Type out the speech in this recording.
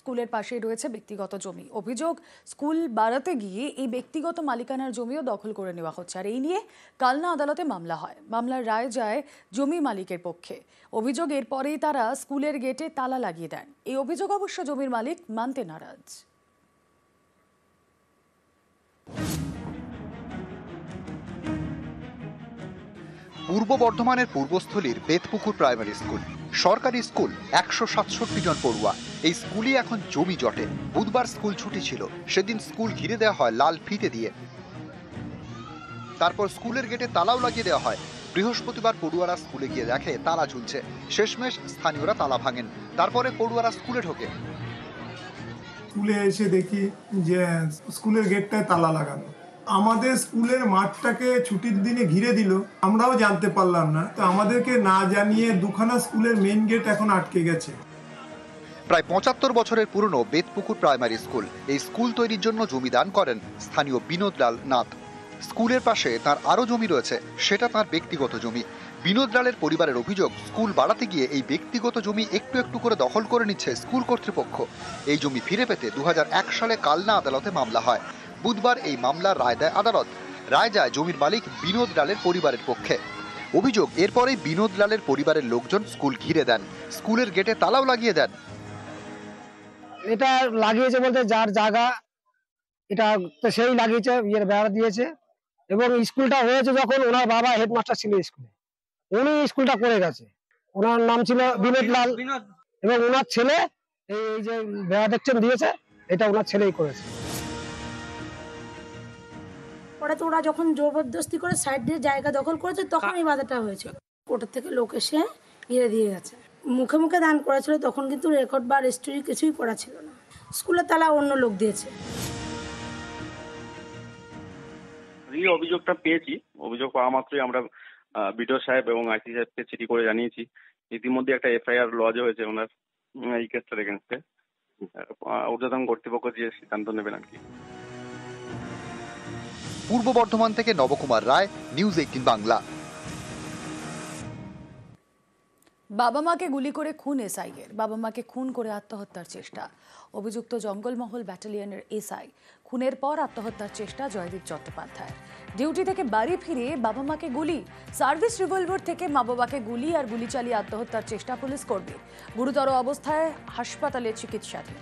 স্কুলের পাশেই রয়েছে ব্যক্তিগত জমি। অভিযোগ, স্কুল বাড়াতে গিয়ে এই ব্যক্তিগত মালিকানার জমিও দখল করে নেওয়া হচ্ছে। আর এই নিয়ে কালনা আদালতে মামলা হয়। মামলার রায় যায় জমি মালিকের পক্ষে। অভিযোগ, এরপরেই তারা স্কুলের গেটে তালা লাগিয়ে দেন। এই অভিযোগ অবশ্য জমির মালিক মানতে নারাজ। পূর্ব বর্ধমানের পূর্বস্থলীর বেতপুকুর প্রাইমারি স্কুল, সরকারি স্কুল, 167 জন পড়ুয়া। এই স্কুলই এখন জমি জটে। বুধবার স্কুল ছুটি ছিল, সেদিন স্কুল ঘিরে দেওয়া হয় লাল ফিতে দিয়ে। তারপর স্কুলের গেটে তালাও লাগিয়ে দেওয়া হয়। বৃহস্পতিবার পড়ুয়ারা স্কুলে গিয়ে দেখে তালা ঝুলছে। শেষমেশ স্থানীয়রা তালা ভাঙেন। তারপরে পড়ুয়ারা স্কুলে ঢোকে। স্কুলে এসে দেখি যে স্কুলের গেটটায় তালা লাগানো। আমাদের স্কুলের মাঠটাকে ছুটির দিনে ঘিরে দিল, আমরাও জানতে পারলাম না। তো আমাদেরকে না জানিয়ে দুখানা স্কুলের মেইন গেট এখন আটকে গেছে। প্রায় 75 বছরের পুরনো বেতপুকুর প্রাইমারি স্কুল। এই স্কুল তৈরির জন্য জমি দান করেন স্থানীয় বিনোদ লাল নাথ। স্কুলের পাশে তার আরো জমি রয়েছে, সেটা তার ব্যক্তিগত জমি। বিনোদ লালের পরিবারের অভিযোগ, স্কুল বাড়াতে গিয়ে এই ব্যক্তিগত জমি একটু একটু করে দখল করে নিচ্ছে স্কুল কর্তৃপক্ষ। এই জমি ফিরে পেতে 2001 সালে কালনা আদালতে মামলা হয়। বুধবার এই মামলার রায় দেয় আদালত। রায় যায় জমির মালিক বিনোদ লালের পরিবারের পক্ষে। অভিযোগ, এরপরেই বিনোদ লালের পরিবারের লোকজন স্কুল ঘিরে দেন, স্কুলের গেটে তালাও লাগিয়ে দেন। এটা লাগিয়েছে বলতে যার জায়গা এটা সেই লাগিয়েছে, বেড়া দিয়েছে। এবং স্কুলটা হয়েছে যখন ওনার বাবা হেডমাস্টার ছিল স্কুলে, উনি স্কুলটা করে গেছে। ওনার নাম ছিল বিনোদ লাল এবং ওনার ছেলে এই যে বেড়া দেখছেন দিয়েছে, এটা ওনার ছেলেই করেছে। পরে তো ওরা যখন জবরদস্তি করে সাইড দিয়ে জায়গা দখল করেছে, তখন এই বাধাটা হয়েছে। কোর্টের থেকে লোক এসে ঘিরে দিয়ে গেছে। মুখে মুখে দান করেছিল, তখন কিন্তু রেকর্ড বা রেজিস্ট্রি কিছুই করা ছিল না। স্কুলের তালা অন্য লোক দিয়েছে। অভিযোগটা পেয়েছি, অভিযোগ পাওয়া মাত্রই আমরা বিডিও সাহেব এবং আইসি সাহেবকে চিঠি করে জানিয়েছি। ইতিমধ্যে একটা এফআইআর লজ হয়েছে ওনার এই কেসটার এগেন্স্টে। ঊর্ধ্বতন কর্তৃপক্ষ যে সিদ্ধান্ত নেবেন আর কি। পূর্ব বর্ধমান থেকে নবকুমার রায়, নিউজ 18 বাংলা। বাবা মাকে গুলি করে খুন এসআইয়ের। বাবা মাকে খুন করে আত্মহত্যার চেষ্টা। অভিযুক্ত জঙ্গলমহল ব্যাটালিয়নের এসআই। খুনের পর আত্মহত্যার চেষ্টা জয়দীপ চট্টোপাধ্যায়। ডিউটি থেকে বাড়ি ফিরে বাবা মাকে গুলি। সার্ভিস রিভলভার থেকে মা বাবাকে গুলি আর গুলি চালিয়ে আত্মহত্যার চেষ্টা পুলিশ কর্মীর। গুরুতর অবস্থায় হাসপাতালে চিকিৎসাধীন।